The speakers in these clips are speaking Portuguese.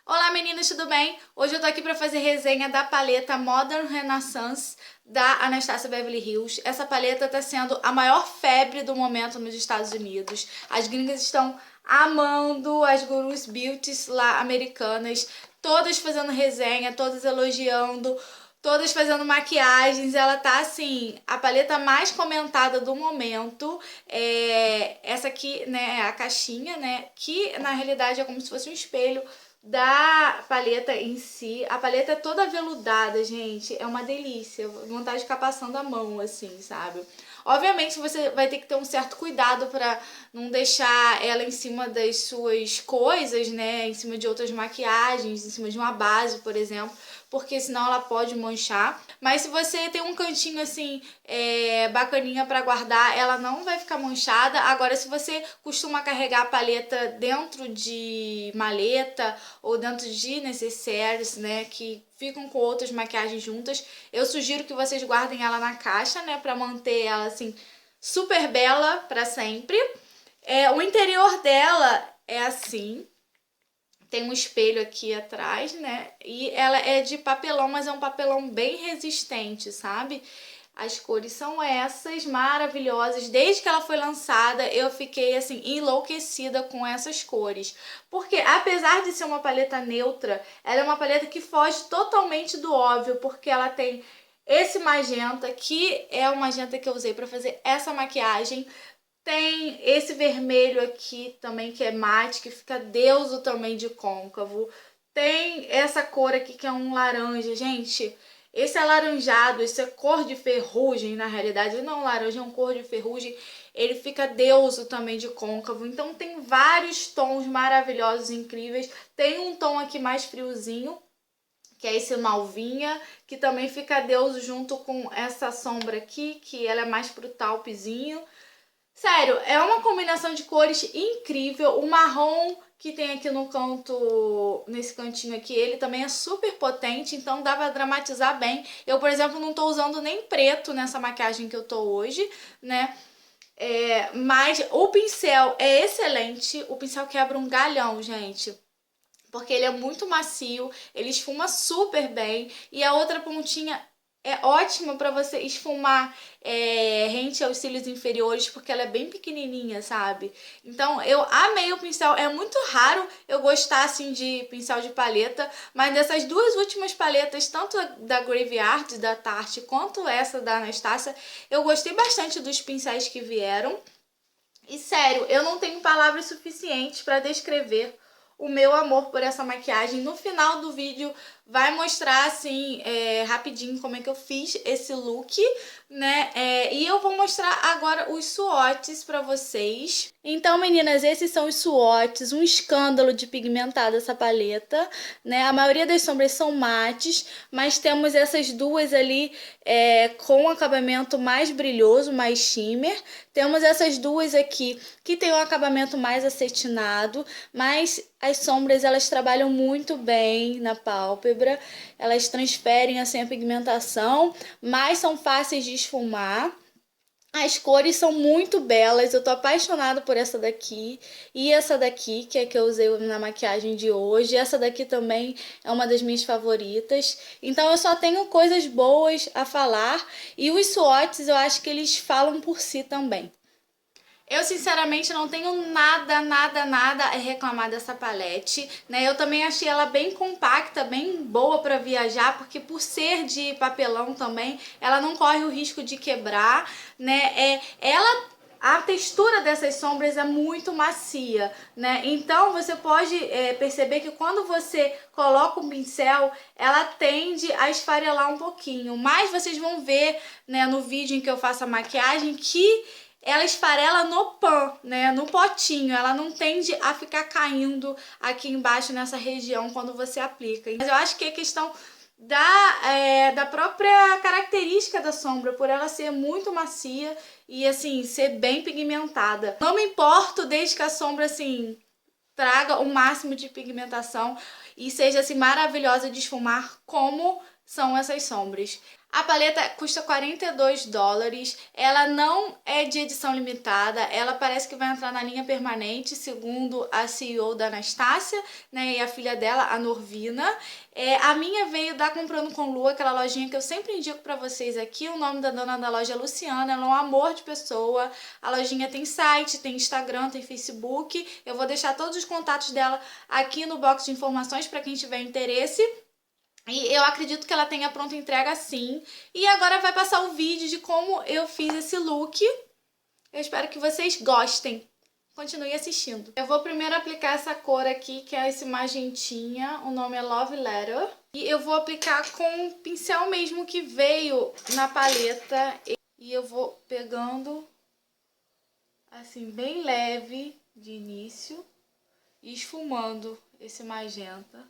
Olá meninas, tudo bem? Hoje eu tô aqui pra fazer resenha da paleta Modern Renaissance da Anastasia Beverly Hills. Essa paleta tá sendo a maior febre do momento nos Estados Unidos. As gringas estão amando, as gurus beauties lá americanas, todas fazendo resenha, todas elogiando, todas fazendo maquiagens. Ela tá assim, a paleta mais comentada do momento. Essa aqui, né, é a caixinha, né, que na realidade é como se fosse um espelho da paleta em si. A paleta é toda veludada, gente. É uma delícia. Vontade de ficar passando a mão, assim, sabe? Obviamente você vai ter que ter um certo cuidado para não deixar ela em cima das suas coisas, né? Em cima de outras maquiagens, em cima de uma base, por exemplo, porque senão ela pode manchar. Mas se você tem um cantinho assim, bacaninha para guardar, ela não vai ficar manchada. Agora, se você costuma carregar a paleta dentro de maleta ou dentro de necessaires, né, que ficam com outras maquiagens juntas, eu sugiro que vocês guardem ela na caixa, né, para manter ela assim super bela para sempre. O interior dela é assim. Tem um espelho aqui atrás, né? E ela é de papelão, mas é um papelão bem resistente, sabe? As cores são essas, maravilhosas. Desde que ela foi lançada, eu fiquei assim enlouquecida com essas cores. Porque apesar de ser uma paleta neutra, ela é uma paleta que foge totalmente do óbvio, porque ela tem esse magenta, que é o magenta que eu usei para fazer essa maquiagem. Tem esse vermelho aqui também, que é mate, que fica deuso também de côncavo. Tem essa cor aqui, que é um laranja. Gente, esse alaranjado, esse é cor de ferrugem, na realidade. Não laranja, é um cor de ferrugem. Ele fica deuso também de côncavo. Então tem vários tons maravilhosos, incríveis. Tem um tom aqui mais friozinho, que é esse malvinha, que também fica deuso junto com essa sombra aqui, que ela é mais pro taupezinho. Sério, é uma combinação de cores incrível. O marrom que tem aqui no canto, nesse cantinho aqui, ele também é super potente, então dá pra dramatizar bem. Eu, por exemplo, não tô usando nem preto nessa maquiagem que eu tô hoje, né? Mas o pincel é excelente. O pincel quebra um galhão, gente. Porque ele é muito macio, ele esfuma super bem. E a outra pontinha é ótima para você esfumar rente aos cílios inferiores, porque ela é bem pequenininha, sabe? Então eu amei o pincel. É muito raro eu gostar assim de pincel de paleta, mas dessas duas últimas paletas, tanto da Graveyard, da Tarte, quanto essa da Anastasia, eu gostei bastante dos pincéis que vieram. E sério, eu não tenho palavras suficientes para descrever o meu amor por essa maquiagem. No final do vídeo vai mostrar assim, rapidinho como é que eu fiz esse look, né? E eu vou mostrar agora os swatches pra vocês. Então, meninas, esses são os swatches, um escândalo de pigmentada essa paleta, né? A maioria das sombras são mates, mas temos essas duas ali com acabamento mais brilhoso, mais shimmer. Temos essas duas aqui que tem um acabamento mais acetinado, mas as sombras elas trabalham muito bem na pálpebra, elas transferem assim a pigmentação, mas são fáceis de esfumar. As cores são muito belas, eu tô apaixonada por essa daqui e essa daqui, que é que eu usei na maquiagem de hoje. Essa daqui também é uma das minhas favoritas. Então eu só tenho coisas boas a falar e os swatches eu acho que eles falam por si também. Eu, sinceramente, não tenho nada a reclamar dessa palete, né? Eu também achei ela bem compacta, bem boa para viajar, porque por ser de papelão também, ela não corre o risco de quebrar, né? A textura dessas sombras é muito macia, né? Então você pode perceber que quando você coloca um pincel, ela tende a esfarelar um pouquinho. Mas vocês vão ver, né, no vídeo em que eu faço a maquiagem, que ela esfarela no pan, né, no potinho, ela não tende a ficar caindo aqui embaixo nessa região quando você aplica. Mas eu acho que é questão da própria característica da sombra, por ela ser muito macia e assim, ser bem pigmentada. Não me importo desde que a sombra assim traga o máximo de pigmentação e seja assim maravilhosa de esfumar como são essas sombras. A paleta custa $42, ela não é de edição limitada, ela parece que vai entrar na linha permanente, segundo a CEO da Anastácia, né, e a filha dela, a Norvina. A minha veio da Comprando com Lu, aquela lojinha que eu sempre indico pra vocês aqui. O nome da dona da loja é Luciana, ela é um amor de pessoa. A lojinha tem site, tem Instagram, tem Facebook. Eu vou deixar todos os contatos dela aqui no box de informações para quem tiver interesse. E eu acredito que ela tenha pronta entrega sim. E agora vai passar o vídeo de como eu fiz esse look. Eu espero que vocês gostem. Continue assistindo. Eu vou primeiro aplicar essa cor aqui, que é esse magentinha. O nome é Love Letter. E eu vou aplicar com o pincel mesmo que veio na paleta. E eu vou pegando assim, bem leve de início. E esfumando esse magenta.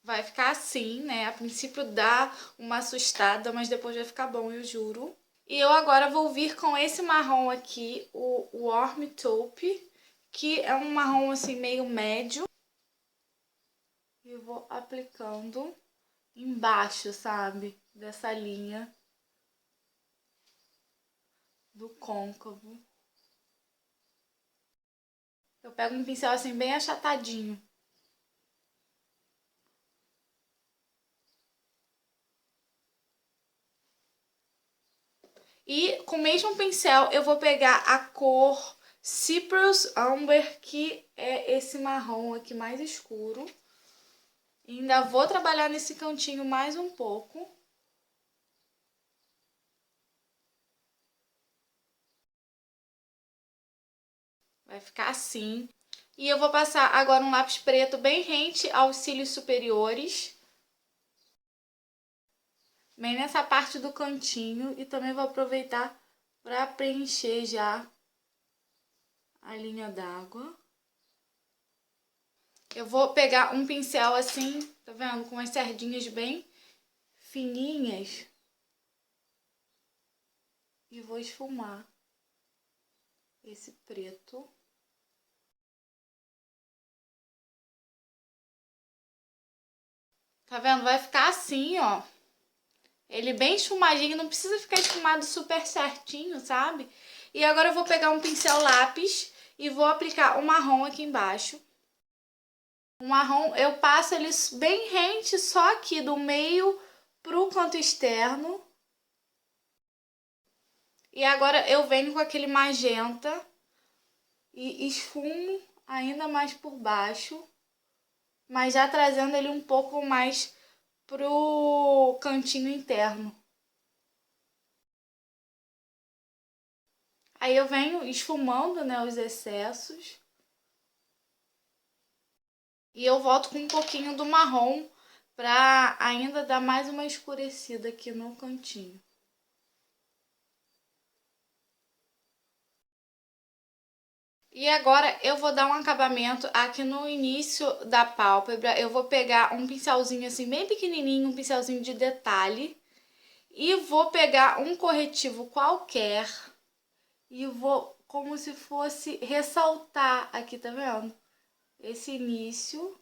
Vai ficar assim, né? A princípio dá uma assustada, mas depois vai ficar bom, eu juro. E eu agora vou vir com esse marrom aqui, o Warm Taupe, que é um marrom assim meio médio. E eu vou aplicando embaixo, sabe? Dessa linha do côncavo. Eu pego um pincel assim bem achatadinho. E com o mesmo pincel eu vou pegar a cor Cyprus Amber, que é esse marrom aqui mais escuro. E ainda vou trabalhar nesse cantinho mais um pouco. Vai ficar assim. E eu vou passar agora um lápis preto bem rente aos cílios superiores. Bem nessa parte do cantinho. E também vou aproveitar para preencher já a linha d'água. Eu vou pegar um pincel assim, tá vendo? Com as sardinhas bem fininhas. E vou esfumar esse preto. Tá vendo? Vai ficar assim, ó. Ele bem esfumadinho, não precisa ficar esfumado super certinho, sabe? E agora eu vou pegar um pincel lápis e vou aplicar o marrom aqui embaixo. O marrom eu passo ele bem rente, só aqui do meio pro canto externo. E agora eu venho com aquele magenta e esfumo ainda mais por baixo, mas já trazendo ele um pouco mais pro cantinho interno. Aí eu venho esfumando, né, os excessos. E eu volto com um pouquinho do marrom pra ainda dar mais uma escurecida aqui no cantinho. E agora eu vou dar um acabamento aqui no início da pálpebra. Eu vou pegar um pincelzinho assim bem pequenininho, um pincelzinho de detalhe. E vou pegar um corretivo qualquer e vou como se fosse ressaltar aqui, tá vendo? Esse início.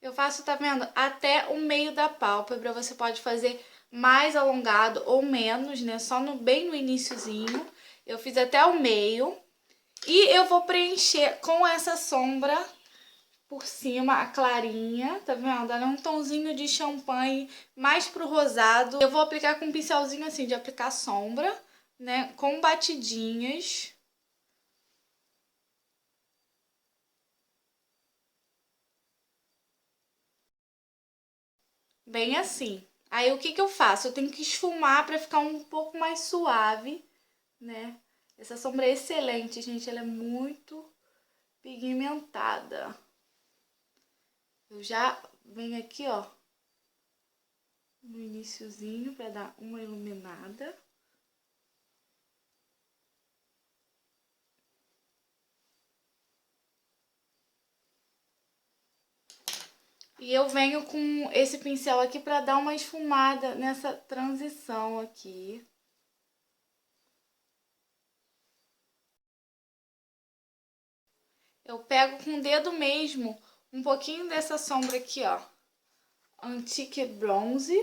Eu faço, tá vendo? Até o meio da pálpebra. Você pode fazer mais alongado ou menos, né? Só bem no iniciozinho. Eu fiz até o meio. E eu vou preencher com essa sombra por cima, a clarinha, tá vendo? Ela é um tomzinho de champanhe mais pro rosado. Eu vou aplicar com um pincelzinho assim, de aplicar sombra, né? Com batidinhas. Bem assim. Aí o que que eu faço? Eu tenho que esfumar pra ficar um pouco mais suave, né? Essa sombra é excelente, gente. Ela é muito pigmentada. Eu já venho aqui, ó, no iniciozinho para dar uma iluminada. E eu venho com esse pincel aqui para dar uma esfumada nessa transição aqui. Eu pego com o dedo mesmo um pouquinho dessa sombra aqui, ó, Antique Bronze.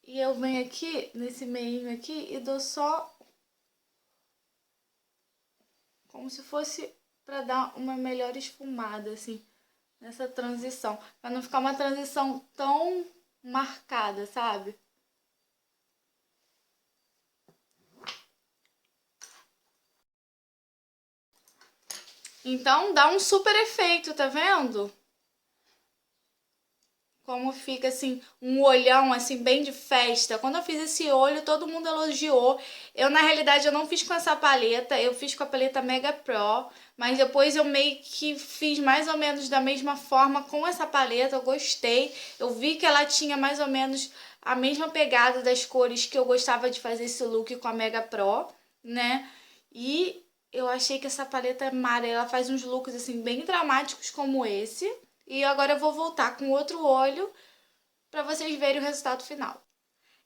E eu venho aqui, nesse meinho aqui, e dou só como se fosse para dar uma melhor esfumada, assim, nessa transição. Para não ficar uma transição tão marcada, sabe? Então dá um super efeito, tá vendo? Como fica assim, um olhão assim bem de festa. Quando eu fiz esse olho, todo mundo elogiou. Eu, na realidade, eu não fiz com essa paleta, eu fiz com a paleta Mega Pro, mas depois eu meio que fiz mais ou menos da mesma forma com essa paleta, eu gostei. Eu vi que ela tinha mais ou menos a mesma pegada das cores que eu gostava de fazer esse look com a Mega Pro, né? E eu achei que essa paleta amarela, ela faz uns looks assim bem dramáticos como esse. E agora eu vou voltar com outro olho para vocês verem o resultado final.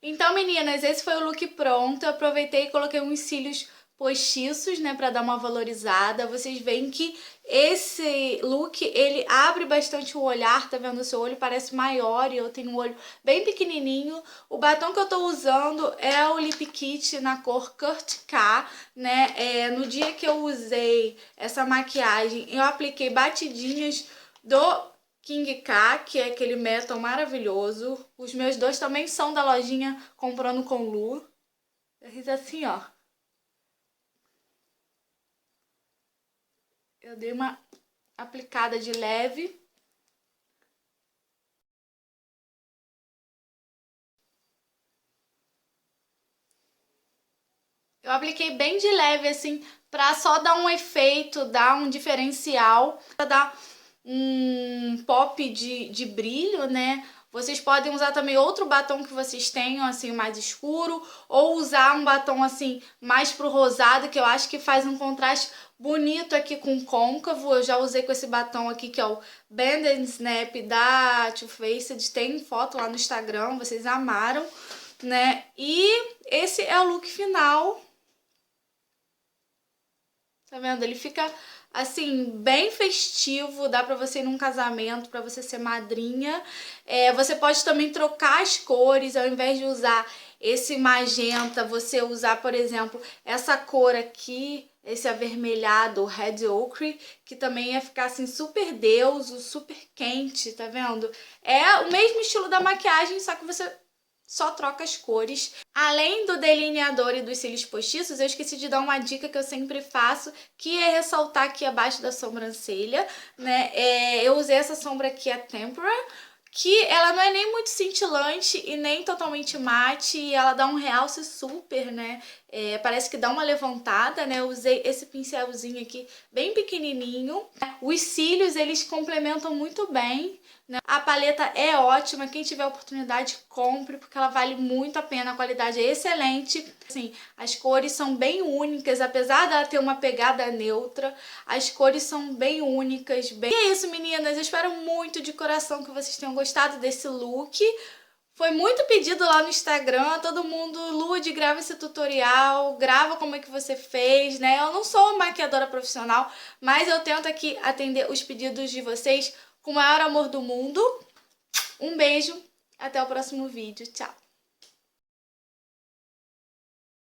Então, meninas, esse foi o look pronto. Eu aproveitei e coloquei uns cílios postiços, né, para dar uma valorizada. Vocês veem que esse look, ele abre bastante o olhar, tá vendo? O seu olho parece maior e eu tenho um olho bem pequenininho. O batom que eu tô usando é o Lip Kit na cor Kurt K, né? No dia que eu usei essa maquiagem, eu apliquei batidinhas do King K, que é aquele metal maravilhoso. Os meus dois também são da lojinha Comprando com Lu. Eu fiz assim, ó. Eu dei uma aplicada de leve. Eu apliquei bem de leve, assim, pra só dar um efeito, dar um diferencial, pra dar um pop de brilho, né? Vocês podem usar também outro batom que vocês tenham, assim, mais escuro, ou usar um batom, assim, mais pro rosado, que eu acho que faz um contraste bonito aqui com côncavo. Eu já usei com esse batom aqui, que é o Band Snap da Too Faced, tem foto lá no Instagram, vocês amaram, né? E esse é o look final. Tá vendo? Ele fica, assim, bem festivo, dá pra você ir num casamento, pra você ser madrinha. Você pode também trocar as cores, ao invés de usar esse magenta, você usar, por exemplo, essa cor aqui, esse avermelhado, Red Ochre, que também ia ficar, assim, super deuso, super quente, tá vendo? É o mesmo estilo da maquiagem, só que você só troca as cores. Além do delineador e dos cílios postiços, eu esqueci de dar uma dica que eu sempre faço, que é ressaltar aqui abaixo da sobrancelha, né? Eu usei essa sombra aqui, a Tempera, que ela não é nem muito cintilante e nem totalmente mate, e ela dá um realce super, né? Parece que dá uma levantada, né? Eu usei esse pincelzinho aqui bem pequenininho. Os cílios, eles complementam muito bem, né? A paleta é ótima, quem tiver oportunidade, compre, porque ela vale muito a pena, a qualidade é excelente. Assim, as cores são bem únicas, apesar dela ter uma pegada neutra, as cores são bem únicas. E é isso, meninas, eu espero muito de coração que vocês tenham gostado desse look. Foi muito pedido lá no Instagram, todo mundo, Lud, grava esse tutorial, grava como é que você fez, né? Eu não sou maquiadora profissional, mas eu tento aqui atender os pedidos de vocês com o maior amor do mundo. Um beijo, até o próximo vídeo, tchau!